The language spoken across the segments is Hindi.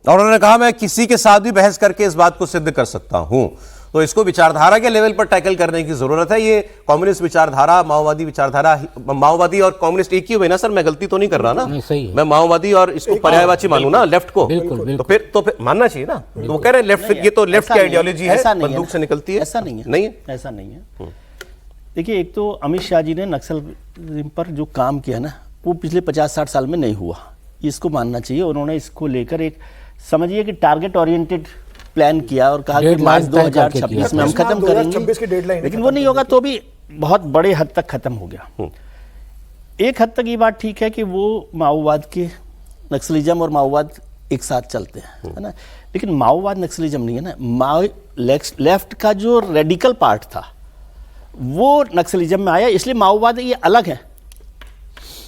और उन्होंने कहा मैं किसी के साथ भी बहस करके इस बात को सिद्ध कर सकता हूं। तो इसको विचारधारा के लेवल पर टैकल करने की जरूरत है। ये कम्युनिस्ट विचारधारा, माओवादी विचारधारा, माओवादी और कम्युनिस्ट एक ही हुए ना सर? मैं गलती तो नहीं कर रहा ना? नहीं, सही है। मैं माओवादी और इसको पर्यायवाची मानूं ना, लेफ्ट को? बिल्कुल। तो फिर मानना चाहिए ना। तो वो कह रहे हैं लेफ्ट, ये तो लेफ्ट की आइडियोलॉजी है, बंदूक से निकलती है। ऐसा नहीं है, नहीं है, ऐसा नहीं है। देखिए, एक तो अमित शाह जी ने नक्सलिज्म पर जो काम किया ना, वो पिछले 50-60 साल में नहीं हुआ, इसको मानना चाहिए। उन्होंने इसको लेकर एक समझिए कि टारगेट ओरिएंटेड प्लान किया और कहा कि मार्च 2026 में हम खत्म करेंगे, लेकिन वो नहीं होगा तो भी बहुत बड़े हद तक खत्म हो गया। एक हद तक ये बात ठीक है कि वो माओवाद के, नक्सलिज्म और माओवाद एक साथ चलते हैं, है ना, लेकिन माओवाद नक्सलिज्म नहीं है ना। लेफ्ट का जो रेडिकल पार्ट था वो नक्सलिज्म में आया, इसलिए माओवाद ये अलग है।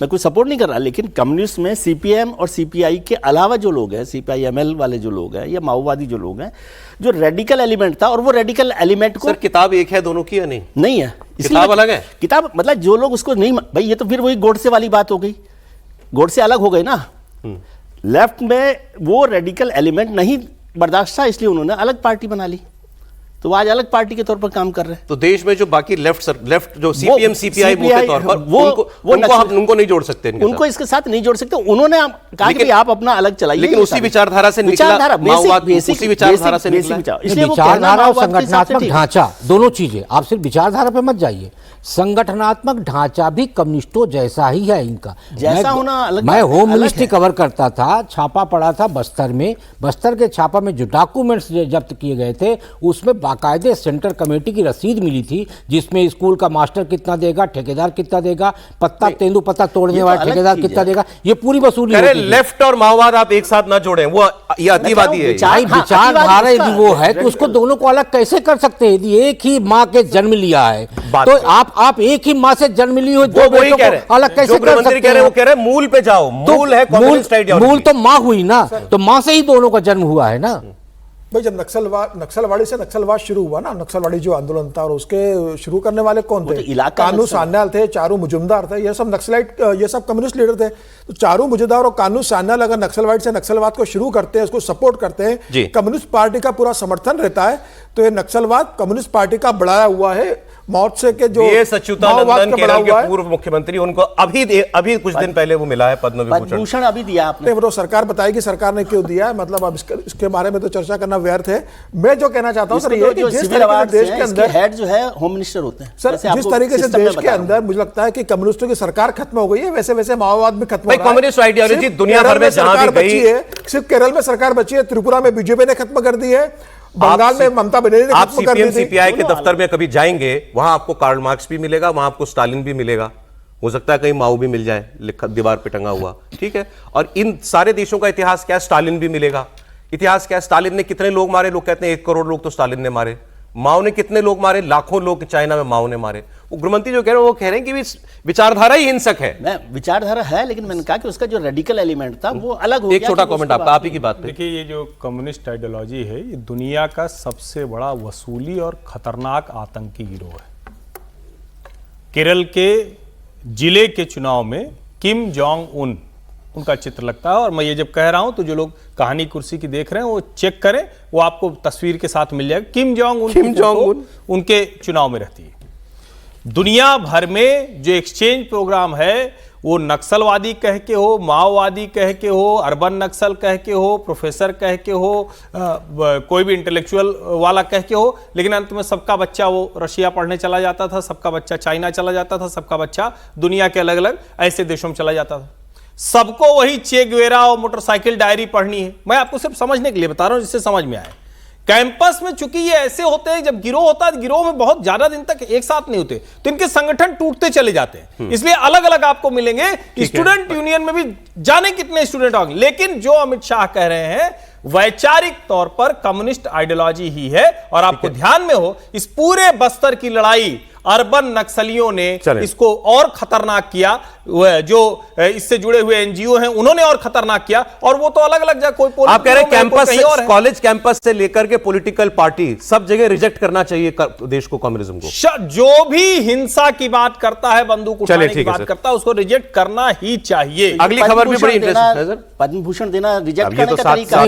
मैं कोई सपोर्ट नहीं कर रहा, लेकिन कम्युनिस्ट में सीपीएम और सीपीआई के अलावा जो लोग हैं, सीपीआई-एमएल वाले जो लोग हैं या माओवादी जो लोग हैं, जो रेडिकल एलिमेंट था, और वो रेडिकल एलिमेंट को सर किताब एक है दोनों की या नहीं? नहीं है, किताब अलग है। किताब मतलब जो लोग उसको नहीं, भाई ये तो फिर वही गोडसे वाली बात हो गई, गोडसे अलग हो गए ना। लेफ्ट में वो रेडिकल एलिमेंट नहीं बर्दाश्त था, इसलिए उन्होंने अलग पार्टी बना ली, तो आज अलग पार्टी के तौर पर काम कर रहे हैं। तो देश में जो बाकी लेफ्ट जो सीपीएम सीपीआई मोटे तौर पर उनको नहीं जोड़ सकते, उनको इसके साथ नहीं जोड़ सकते। उन्होंने कहा कि आप अपना अलग चलाइए, लेकिन उसी विचारधारा से निकला माओवाद, उसी विचारधारा से निकला। इसलिए विचारधारा और संगठनात्मक ढांचा दोनों चीजें, आप सिर्फ विचारधारा पे मत जाइए, संगठनात्मक ढांचा भी कम्युनिस्टों जैसा ही है इनका। जैसा होना अलग। मैं होम मिनिस्ट्री कवर करता था, छापा पड़ा था बस्तर में, बस्तर के छापा में जो डॉक्यूमेंट्स जब्त किए गए थे उसमें बाकायदे सेंट्रल कमेटी की रसीद मिली थी, जिसमें स्कूल का मास्टर कितना देगा, ठेकेदार कितना देगा, पत्ता तेंदुपत्ता तोड़ने वाला ठेकेदार कितना देगा, ये पूरी वसूली होती है। लेफ्ट और माओवाद आप एक साथ ना जोड़ें, वो ये अतिवादी है। विचारधारा यदि वो है तो उसको दोनों को अलग कैसे कर सकते हैं? यदि एक ही माँ के जन्म लिया है तो आप एक ही माँ से जन्म ली हो, दो बेटों को अलग कैसे कर सकते हैं? वो कह रहे हैं मूल पे जाओ, मूल है कम्युनिस्ट आइडियोलॉजी। मूल तो माँ हुई ना, तो माँ से ही दोनों का जन्म हुआ है ना। भाई जब नक्सलवाड़ी से नक्सलवाद शुरू हुआ ना, नक्सलवाड़ी जो आंदोलन था, और उसके शुरू करने वाले कौन थे? कानू सान्याल थे, चारू मुजुमदार थे, ये सब नक्सलाइट, ये सब कम्युनिस्ट लीडर थे। तो चारू मुजुमदार और कानू सान्याल अगर नक्सलवाड़ी से नक्सलवाद को शुरू करते हैं, उसको सपोर्ट करते हैं, कम्युनिस्ट पार्टी का पूरा समर्थन रहता है, तो ये नक्सलवाद कम्युनिस्ट पार्टी का बढ़ाया हुआ है। मौत से के जो अच्युतानंदन केरल के पूर्व मुख्यमंत्री, उनको अभी कुछ दिन पहले वो मिला है पद्म विभूषण अभी दिया आपने। वो सरकार बताएगी सरकार ने क्यों दिया है, मतलब अब इसके बारे में तो चर्चा करना व्यर्थ है। मैं जो कहना चाहता हूं सर ये कि जिस तरीके से देश के अंदर हेड जो है होम मिनिस्टर होते हैं सर, जिस तरीके से देश के अंदर मुझे लगता है कि कम्युनिस्टों की सरकार खत्म हो गई है, वैसे वैसे माओवाद में खत्म हो रहा है। कम्युनिस्ट आइडियोलॉजी दुनिया भर में जहां भी गई है, सिर्फ केरल में सरकार बची है, त्रिपुरा में बीजेपी ने खत्म कर दी है, बंगाल में ममता बनर्जी ने खत्म कर दी थी। सीपीआई के दफ्तर में कभी जाएंगे, वहां आपको कार्ल मार्क्स भी मिलेगा, वहां आपको स्टालिन भी मिलेगा, हो सकता है कहीं माओ भी मिल जाए लिखा दीवार पे टंगा हुआ, ठीक है। और इन सारे देशों का इतिहास क्या है, स्टालिन भी मिलेगा। इतिहास क्या है, स्टालिन ने कितने लोग मारे? लोग कहते हैं 1 करोड़ लोग तो स्टालिन ने मारे। माओ ने कितने लोग मारे? लाखों लोग चाइना में माओ ने मारे। वो गृहमंत्री जो कह रहे हैं वो कह रहे हैं कि विचारधारा ही हिंसक है। मैं विचारधारा है, लेकिन मैंने कहा कि उसका जो रेडिकल एलिमेंट था वो अलग हो गया। एक छोटा कमेंट आपका, आप ही की बात पे। देखिए, ये जो कम्युनिस्ट आइडियोलॉजी है, ये दुनिया का सबसे बड़ा वसूली और खतरनाक आतंकी गिरोह है। केरल के जिले के चुनाव में किम जोंग उन उनका चित्र लगता है, और मैं ये जब कह रहा हूं तो जो लोग कहानी कुर्सी की देख रहे हैं वो चेक करें, वो आपको तस्वीर के साथ मिल जाएगा। किम जोंग उन उनके चुनाव में रहती है। दुनिया भर में जो एक्सचेंज प्रोग्राम है, वो नक्सलवादी कह के हो, माओवादी कह के हो, अर्बन नक्सल कह के हो, प्रोफेसर कह के हो, कोई भी इंटेलेक्चुअल वाला कह के हो, लेकिन अंत में सबका बच्चा वो रशिया पढ़ने चला जाता था, सबका बच्चा चाइना चला जाता था, सबका बच्चा दुनिया के अलग अलग ऐसे देशों में चला जाता था। सबको वही चे गुवेरा और मोटरसाइकिल डायरी पढ़नी है। मैं आपको सिर्फ समझने के लिए बता रहा हूं, जिससे समझ में आए। कैंपस में चूंकि ये ऐसे होते हैं, जब गिरोह होता है, गिरोह में बहुत ज्यादा दिन तक एक साथ नहीं होते, तो इनके संगठन टूटते चले जाते हैं, इसलिए अलग अलग आपको मिलेंगे। स्टूडेंट यूनियन में भी जाने कितने स्टूडेंट होंगे, लेकिन जो अमित शाह कह रहे हैं वैचारिक तौर पर कम्युनिस्ट आइडियोलॉजी ही है। और आपको ध्यान में हो, इस पूरे बस्तर की लड़ाई अर्बन नक्सलियों ने इसको और खतरनाक किया, जो इससे जुड़े हुए एनजीओ हैं उन्होंने और खतरनाक किया। और वो तो अलग अलग जगह, कोई आप कह रहे हैं कैंपस से, कॉलेज कैंपस से लेकर के पॉलिटिकल पार्टी सब जगह रिजेक्ट करना चाहिए देश को, कम्युनिज्म को। जो भी हिंसा की बात करता है, बंदूक उठाने की बात करता है, उसको रिजेक्ट करना ही चाहिए। अगली खबर भी बड़ी इंटरेस्टिंग है सर, पद्म भूषण देना रिजेक्ट करने का तरीका।